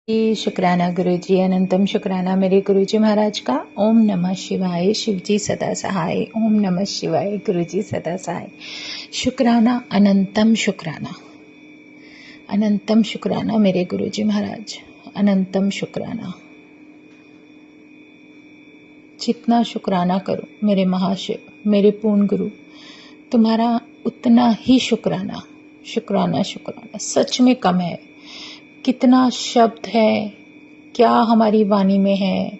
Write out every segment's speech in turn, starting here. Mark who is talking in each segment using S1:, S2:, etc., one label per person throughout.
S1: शुक्राना गुरुजी, अनंतम शुक्राना मेरे गुरुजी महाराज का। ओम नमः शिवाय, शिवजी सदा सहाय। ओम नमः शिवाय, गुरुजी सदा सहाय। शुक्राना, अनंतम शुक्राना, अनंतम शुक्राना मेरे गुरुजी महाराज, अनंतम शुक्राना। जितना शुक्राना करो मेरे महाशिव, मेरे पूर्ण गुरु, तुम्हारा उतना ही शुक्राना, शुक्राना शुक्राना सच में कम है। कितना शब्द है, क्या हमारी वाणी में है,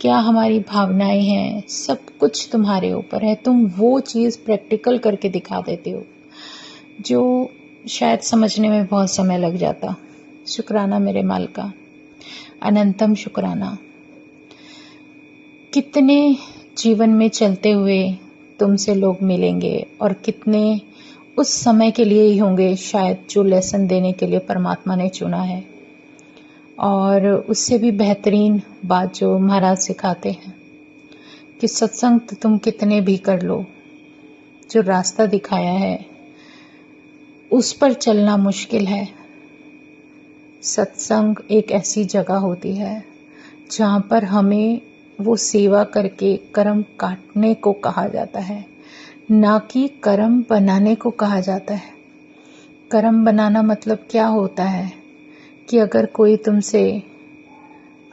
S1: क्या हमारी भावनाएं हैं, सब कुछ तुम्हारे ऊपर है। तुम वो चीज़ प्रैक्टिकल करके दिखा देते हो जो शायद समझने में बहुत समय लग जाता। शुक्राना मेरे मालिका, अनंतम शुक्राना। कितने जीवन में चलते हुए तुमसे लोग मिलेंगे और कितने उस समय के लिए ही होंगे शायद जो लेसन देने के लिए परमात्मा ने चुना है। और उससे भी बेहतरीन बात जो महाराज सिखाते हैं कि सत्संग तो तुम कितने भी कर लो, जो रास्ता दिखाया है उस पर चलना मुश्किल है। सत्संग एक ऐसी जगह होती है जहाँ पर हमें वो सेवा करके कर्म काटने को कहा जाता है, ना कि कर्म बनाने को कहा जाता है। कर्म बनाना मतलब क्या होता है कि अगर कोई तुमसे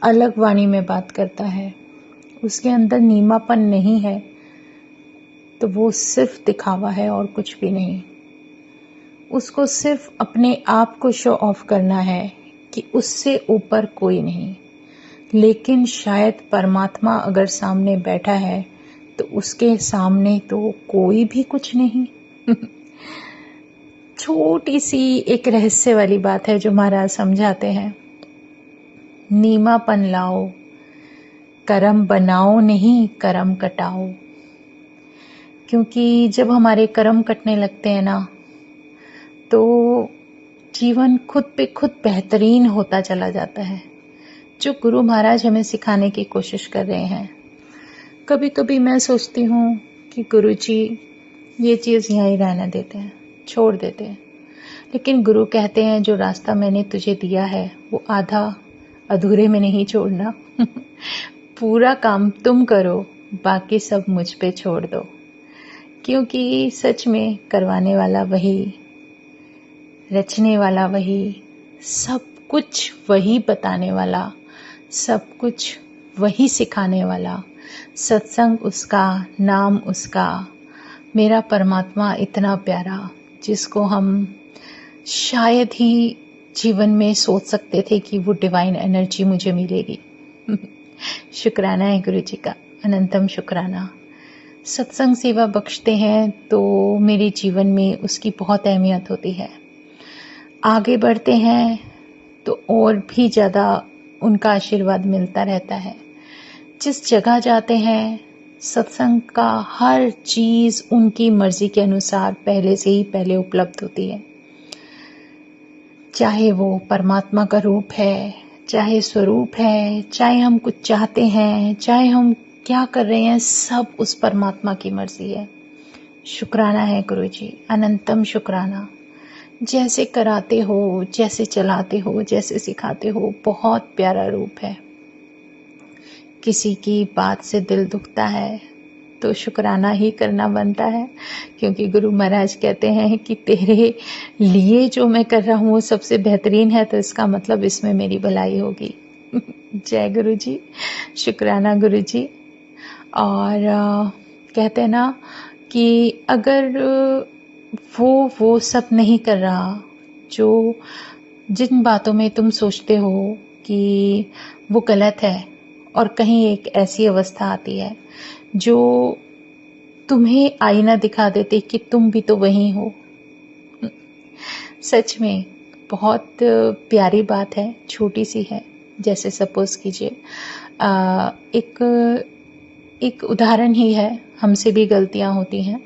S1: अलग वाणी में बात करता है, उसके अंदर नीमापन नहीं है, तो वो सिर्फ दिखावा है और कुछ भी नहीं। उसको सिर्फ अपने आप को शो ऑफ करना है कि उससे ऊपर कोई नहीं। लेकिन शायद परमात्मा अगर सामने बैठा है तो उसके सामने तो कोई भी कुछ नहीं। छोटी सी एक रहस्य वाली बात है जो महाराज समझाते हैं। नीमापन लाओ, कर्म बनाओ नहीं, कर्म कटाओ। क्योंकि जब हमारे कर्म कटने लगते हैं ना, तो जीवन खुद पे खुद बेहतरीन होता चला जाता है, जो गुरु महाराज हमें सिखाने की कोशिश कर रहे हैं। कभी कभी मैं सोचती हूँ कि गुरुजी ये चीज़ यहीं रहने देते हैं, छोड़ देते हैं। लेकिन गुरु कहते हैं जो रास्ता मैंने तुझे दिया है वो आधा अधूरे में नहीं छोड़ना। पूरा काम तुम करो, बाकी सब मुझ पे छोड़ दो। क्योंकि सच में करवाने वाला वही, रचने वाला वही, सब कुछ वही बताने वाला, सब कुछ वही सिखाने वाला। सत्संग उसका, नाम उसका, मेरा परमात्मा इतना प्यारा जिसको हम शायद ही जीवन में सोच सकते थे कि वो डिवाइन एनर्जी मुझे मिलेगी। शुक्राना है गुरु जी का, अनंतम शुक्राना। सत्संग सेवा बख्शते हैं तो मेरे जीवन में उसकी बहुत अहमियत होती है। आगे बढ़ते हैं तो और भी ज़्यादा उनका आशीर्वाद मिलता रहता है। जिस जगह जाते हैं सत्संग का हर चीज़ उनकी मर्जी के अनुसार पहले से ही पहले उपलब्ध होती है। चाहे वो परमात्मा का रूप है, चाहे स्वरूप है, चाहे हम कुछ चाहते हैं, चाहे हम क्या कर रहे हैं, सब उस परमात्मा की मर्जी है। शुक्राना है गुरुजी, अनंतम शुक्राना। जैसे कराते हो, जैसे चलाते हो, जैसे सिखाते हो, बहुत प्यारा रूप है। किसी की बात से दिल दुखता है तो शुक्राना ही करना बनता है, क्योंकि गुरु महाराज कहते हैं कि तेरे लिए जो मैं कर रहा हूँ वो सबसे बेहतरीन है, तो इसका मतलब इसमें मेरी भलाई होगी। जय गुरु जी, शुक्राना गुरु जी। और कहते हैं ना कि अगर वो सब नहीं कर रहा, जो जिन बातों में तुम सोचते हो कि वो गलत है, और कहीं एक ऐसी अवस्था आती है जो तुम्हें आईना दिखा देते कि तुम भी तो वही हो। सच में बहुत प्यारी बात है, छोटी सी है। जैसे सपोज कीजिए एक उदाहरण ही है, हमसे भी गलतियां होती हैं।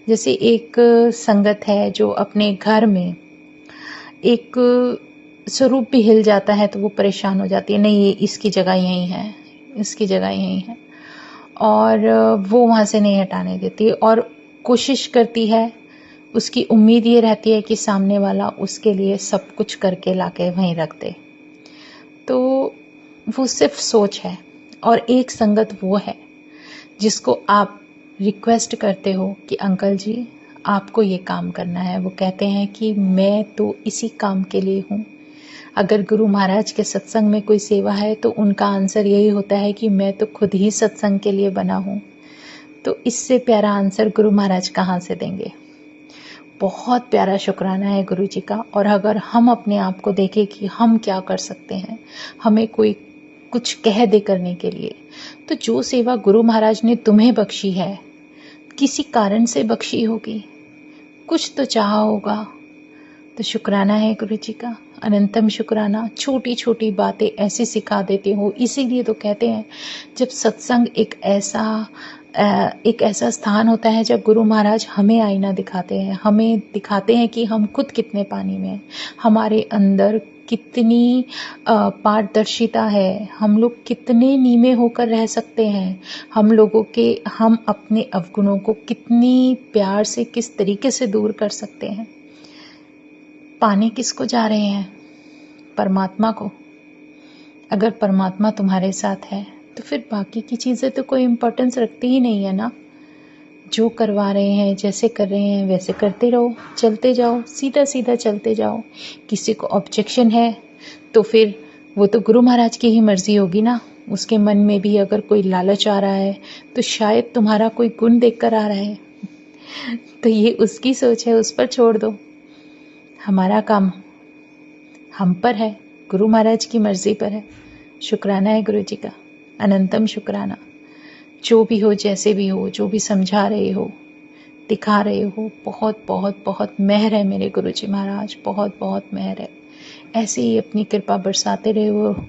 S1: जैसे एक संगत है जो अपने घर में एक स्वरूप भी हिल जाता है तो वो परेशान हो जाती है, नहीं ये इसकी जगह यही है, इसकी जगह यही है, और वो वहाँ से नहीं हटाने देती और कोशिश करती है। उसकी उम्मीद ये रहती है कि सामने वाला उसके लिए सब कुछ करके लाके वहीं रख दे, तो वो सिर्फ सोच है, और एक संगत वो है जिसको आप रिक्वेस्ट करते हो कि अंकल जी आपको ये काम करना है। वो कहते हैं कि मैं तो इसी काम के लिए हूँ। अगर गुरु महाराज के सत्संग में कोई सेवा है तो उनका आंसर यही होता है कि मैं तो खुद ही सत्संग के लिए बना हूँ। तो इससे प्यारा आंसर गुरु महाराज कहाँ से देंगे। बहुत प्यारा शुक्राना है गुरु जी का। और अगर हम अपने आप को देखें कि हम क्या कर सकते हैं, हमें कोई कुछ कह दे करने के लिए, तो जो सेवा गुरु महाराज ने तुम्हें बख्शी है किसी कारण से बख्शी होगी, कुछ तो चाहा होगा। तो शुक्राना है गुरु जी का, अनंतम शुक्राना। छोटी छोटी बातें ऐसे सिखा देते हो। इसीलिए तो कहते हैं जब सत्संग एक ऐसा स्थान होता है जब गुरु महाराज हमें आईना दिखाते हैं, हमें दिखाते हैं कि हम खुद कितने पानी में हैं, हमारे अंदर कितनी पारदर्शिता है, हम लोग कितने नीमे होकर रह सकते हैं, हम अपने अवगुणों को कितनी प्यार से किस तरीके से दूर कर सकते हैं। पाने किसको जा रहे हैं? परमात्मा को। अगर परमात्मा तुम्हारे साथ है तो फिर बाकी की चीज़ें तो कोई इम्पोर्टेंस रखती ही नहीं है ना। जो करवा रहे हैं, जैसे कर रहे हैं वैसे करते रहो, चलते जाओ, सीधा सीधा चलते जाओ। किसी को ऑब्जेक्शन है तो फिर वो तो गुरु महाराज की ही मर्जी होगी ना। उसके मन में भी अगर कोई लालच आ रहा है तो शायद तुम्हारा कोई गुण देखकर आ रहा है। तो ये उसकी सोच है, उस पर छोड़ दो। हमारा काम हम पर है, गुरु महाराज की मर्जी पर है। शुक्राना है गुरु जी का, अनंतम शुक्राना। जो भी हो, जैसे भी हो, जो भी समझा रहे हो, दिखा रहे हो, बहुत बहुत बहुत मेहर है मेरे गुरु जी महाराज, बहुत बहुत मेहर है। ऐसे ही अपनी कृपा बरसाते रहो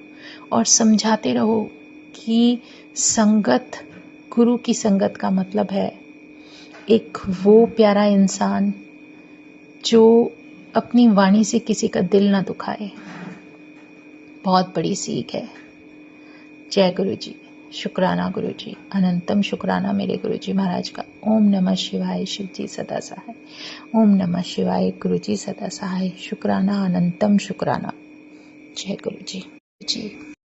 S1: और समझाते रहो कि संगत, गुरु की संगत का मतलब है एक वो प्यारा इंसान जो अपनी वाणी से किसी का दिल ना दुखाए। बहुत बड़ी सीख है। जय गुरु जी, शुक्राना गुरु जी, अनंतम शुक्राना मेरे गुरु जी महाराज का। ओम नमः शिवाय, शिव जी सदा सहाय। ओम नमः शिवाय, गुरु जी सदा सहाय। शुक्राना, अनंतम शुक्राना। जय गुरु जी।